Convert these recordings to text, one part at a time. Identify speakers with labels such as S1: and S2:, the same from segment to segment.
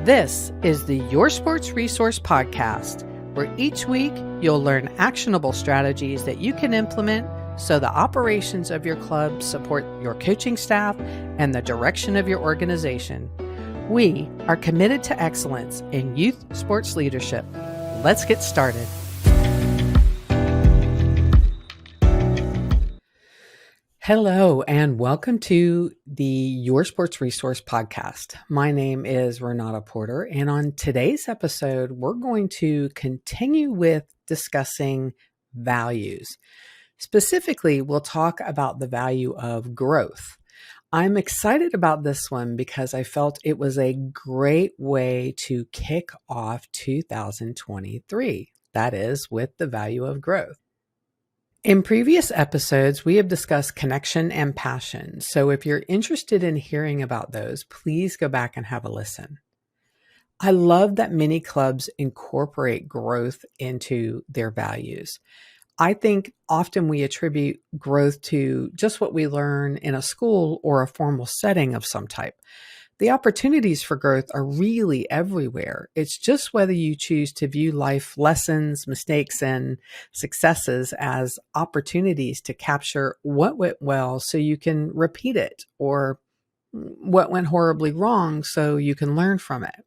S1: This is the Your Sports Resource Podcast, where each week you'll learn actionable strategies that you can implement so the operations of your club support your coaching staff and the direction of your organization. We are committed to excellence in youth sports leadership. Let's get started. Hello, and welcome to the Your Sports Resource Podcast. My name is Renata Porter, and on today's episode, we're going to continue with discussing values. Specifically, we'll talk about the value of growth. I'm excited about this one because I felt it was a great way to kick off 2023. That is, with the value of growth. In previous episodes, we have discussed connection and passion. So if you're interested in hearing about those, please go back and have a listen. I love that many clubs incorporate growth into their values. I think often we attribute growth to just what we learn in a school or a formal setting of some type. The opportunities for growth are really everywhere. It's just whether you choose to view life lessons, mistakes, and successes as opportunities to capture what went well so you can repeat it, or what went horribly wrong so you can learn from it.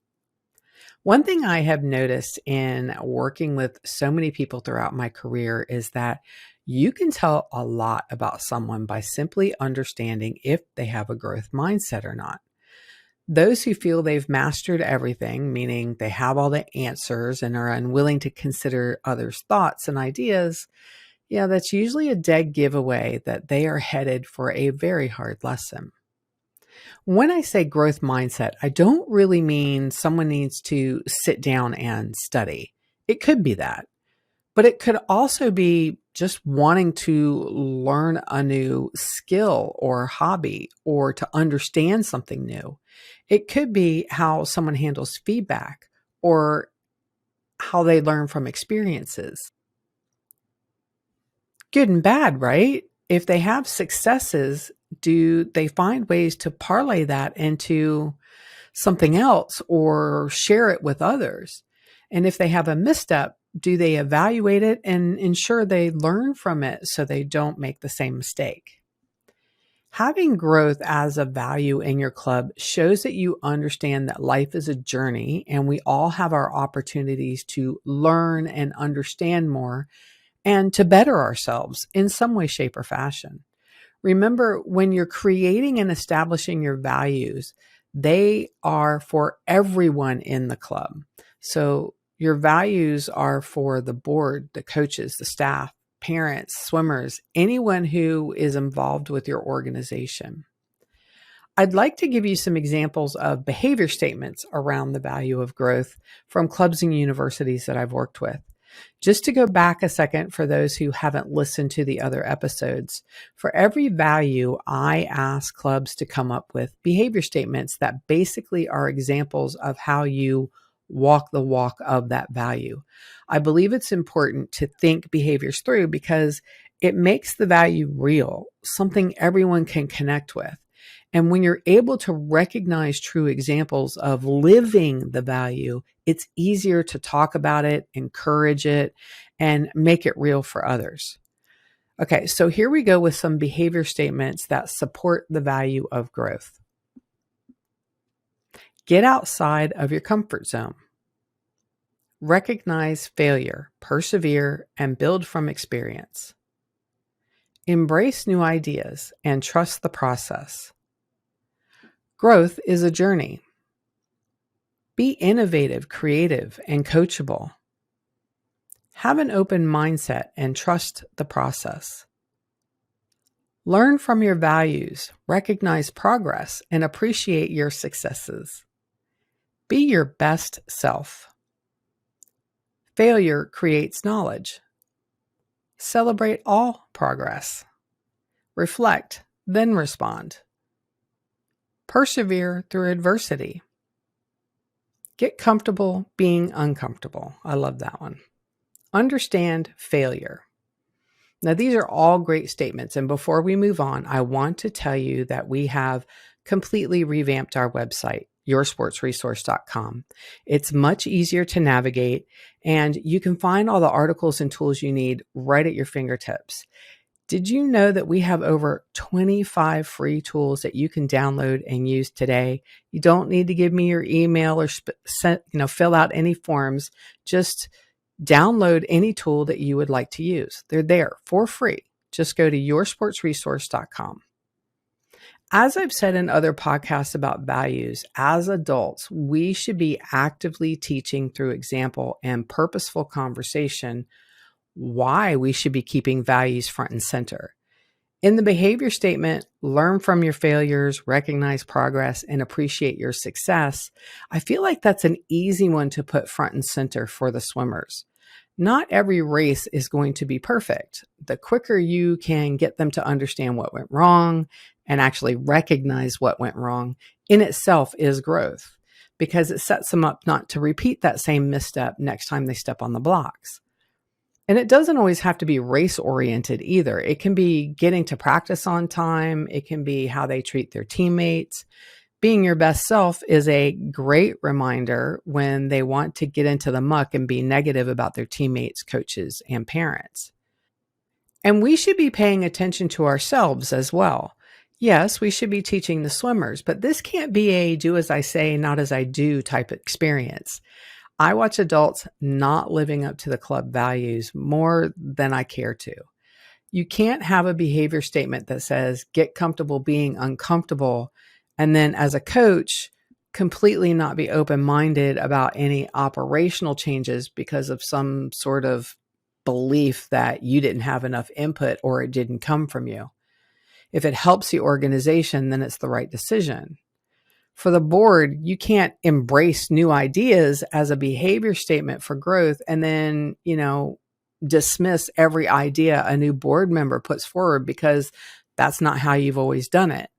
S1: One thing I have noticed in working with so many people throughout my career is that you can tell a lot about someone by simply understanding if they have a growth mindset or not. Those who feel they've mastered everything, meaning they have all the answers and are unwilling to consider others' thoughts and ideas, that's usually a dead giveaway that they are headed for a very hard lesson. When I say growth mindset, I don't really mean someone needs to sit down and study. It could be that, but it could also be just wanting to learn a new skill or hobby or to understand something new. It could be how someone handles feedback or how they learn from experiences. Good and bad, right? If they have successes, do they find ways to parlay that into something else or share it with others? And if they have a misstep, do they evaluate it and ensure they learn from it so they don't make the same mistake? Having growth as a value in your club shows that you understand that life is a journey and we all have our opportunities to learn and understand more and to better ourselves in some way, shape, or fashion. Remember, when you're creating and establishing your values, they are for everyone in the club. So your values are for the board, the coaches, the staff, parents, swimmers, anyone who is involved with your organization. I'd like to give you some examples of behavior statements around the value of growth from clubs and universities that I've worked with. Just to go back a second for those who haven't listened to the other episodes, for every value, I ask clubs to come up with behavior statements that basically are examples of how you walk the walk of that value. I believe it's important to think behaviors through because it makes the value real, something everyone can connect with. And when you're able to recognize true examples of living the value, it's easier to talk about it, encourage it, and make it real for others. Okay, so here we go with some behavior statements that support the value of growth. Get outside of your comfort zone. Recognize failure, persevere, and build from experience. Embrace new ideas and trust the process. Growth is a journey. Be innovative, creative, and coachable. Have an open mindset and trust the process. Learn from your values, recognize progress, and appreciate your successes. Be your best self. Failure creates knowledge. Celebrate all progress. Reflect, then respond. Persevere through adversity. Get comfortable being uncomfortable. I love that one. Understand failure. Now, these are all great statements. And before we move on, I want to tell you that we have completely revamped our website. yoursportsresource.com. It's much easier to navigate, and you can find all the articles and tools you need right at your fingertips. Did you know that we have over 25 free tools that you can download and use today? You don't need to give me your email or fill out any forms. Just download any tool that you would like to use. They're there for free. Just go to yoursportsresource.com. As I've said in other podcasts about values, as adults, we should be actively teaching through example and purposeful conversation why we should be keeping values front and center. In the behavior statement, learn from your failures, recognize progress, and appreciate your success. I feel like that's an easy one to put front and center for the swimmers. Not every race is going to be perfect. The quicker you can get them to understand what went wrong and actually recognize what went wrong in itself is growth, because it sets them up not to repeat that same misstep next time they step on the blocks. And it doesn't always have to be race oriented either. It can be getting to practice on time. It can be how they treat their teammates. Being your best self is a great reminder when they want to get into the muck and be negative about their teammates, coaches, and parents. And we should be paying attention to ourselves as well. Yes, we should be teaching the swimmers, but this can't be a do as I say, not as I do type experience. I watch adults not living up to the club values more than I care to. You can't have a behavior statement that says, get comfortable being uncomfortable, and then as a coach, completely not be open-minded about any operational changes because of some sort of belief that you didn't have enough input or it didn't come from you. If it helps the organization, then it's the right decision. For the board, you can't embrace new ideas as a behavior statement for growth and then, dismiss every idea a new board member puts forward because that's not how you've always done it.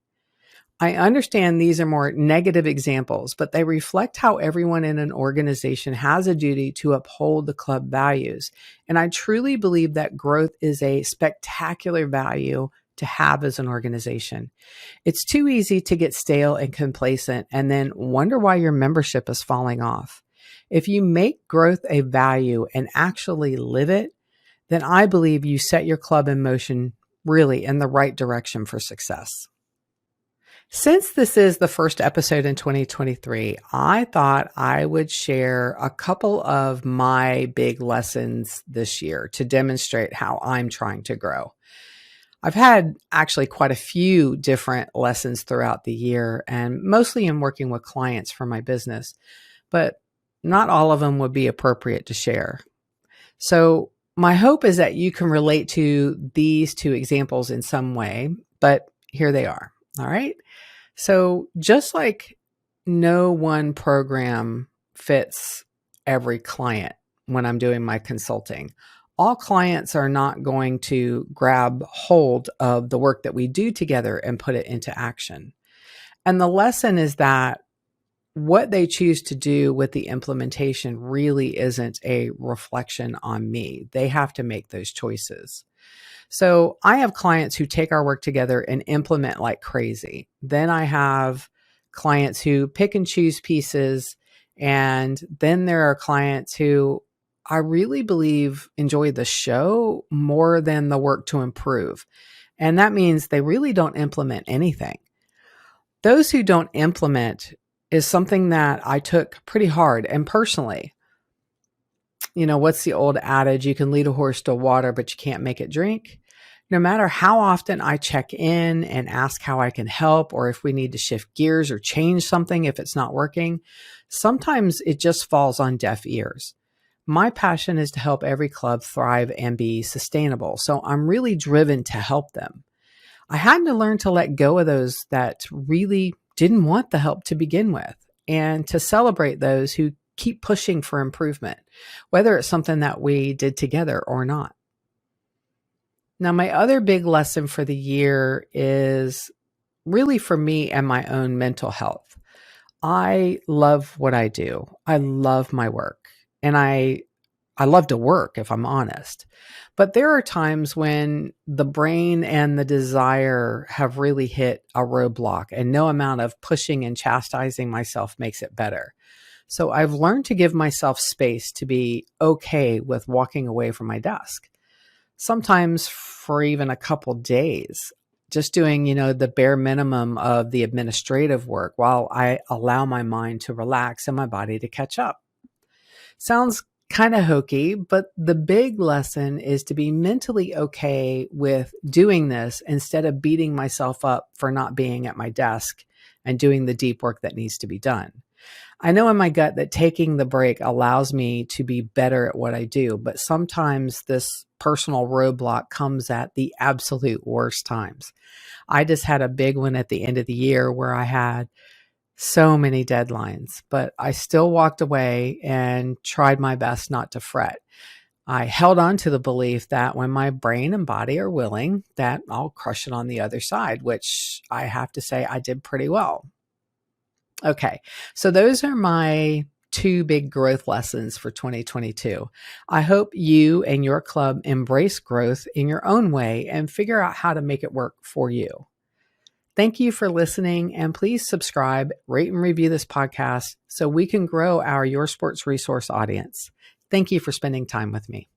S1: I understand these are more negative examples, but they reflect how everyone in an organization has a duty to uphold the club values. And I truly believe that growth is a spectacular value to have as an organization. It's too easy to get stale and complacent and then wonder why your membership is falling off. If you make growth a value and actually live it, then I believe you set your club in motion really in the right direction for success. Since this is the first episode in 2023, I thought I would share a couple of my big lessons this year to demonstrate how I'm trying to grow. I've had actually quite a few different lessons throughout the year, and mostly in working with clients for my business, but not all of them would be appropriate to share. So my hope is that you can relate to these two examples in some way, but here they are. All right. So just like no one program fits every client when I'm doing my consulting, all clients are not going to grab hold of the work that we do together and put it into action. And the lesson is that what they choose to do with the implementation really isn't a reflection on me. They have to make those choices. So I have clients who take our work together and implement like crazy. Then I have clients who pick and choose pieces. And then there are clients who I really believe enjoy the show more than the work to improve. And that means they really don't implement anything. Those who don't implement is something that I took pretty hard and personally. What's the old adage? You can lead a horse to water, but you can't make it drink. No matter how often I check in and ask how I can help, or if we need to shift gears or change something if it's not working, sometimes it just falls on deaf ears. My passion is to help every club thrive and be sustainable. So I'm really driven to help them. I had to learn to let go of those that really didn't want the help to begin with, and to celebrate those who keep pushing for improvement, whether it's something that we did together or not. Now, my other big lesson for the year is really for me and my own mental health. I love what I do. I love my work, and I I love to work, if I'm honest. But there are times when the brain and the desire have really hit a roadblock, and no amount of pushing and chastising myself makes it better. So I've learned to give myself space to be okay with walking away from my desk, sometimes for even a couple days, just doing, the bare minimum of the administrative work while I allow my mind to relax and my body to catch up. Sounds kind of hokey, but the big lesson is to be mentally okay with doing this instead of beating myself up for not being at my desk and doing the deep work that needs to be done. I know in my gut that taking the break allows me to be better at what I do, but sometimes this personal roadblock comes at the absolute worst times. I just had a big one at the end of the year where I had so many deadlines, but I still walked away and tried my best not to fret. I held on to the belief that when my brain and body are willing, that I'll crush it on the other side, which I have to say I did pretty well. Okay, so those are my two big growth lessons for 2022. I hope you and your club embrace growth in your own way and figure out how to make it work for you. Thank you for listening, and please subscribe, rate, and review this podcast so we can grow our Your Sports Resource audience. Thank you for spending time with me.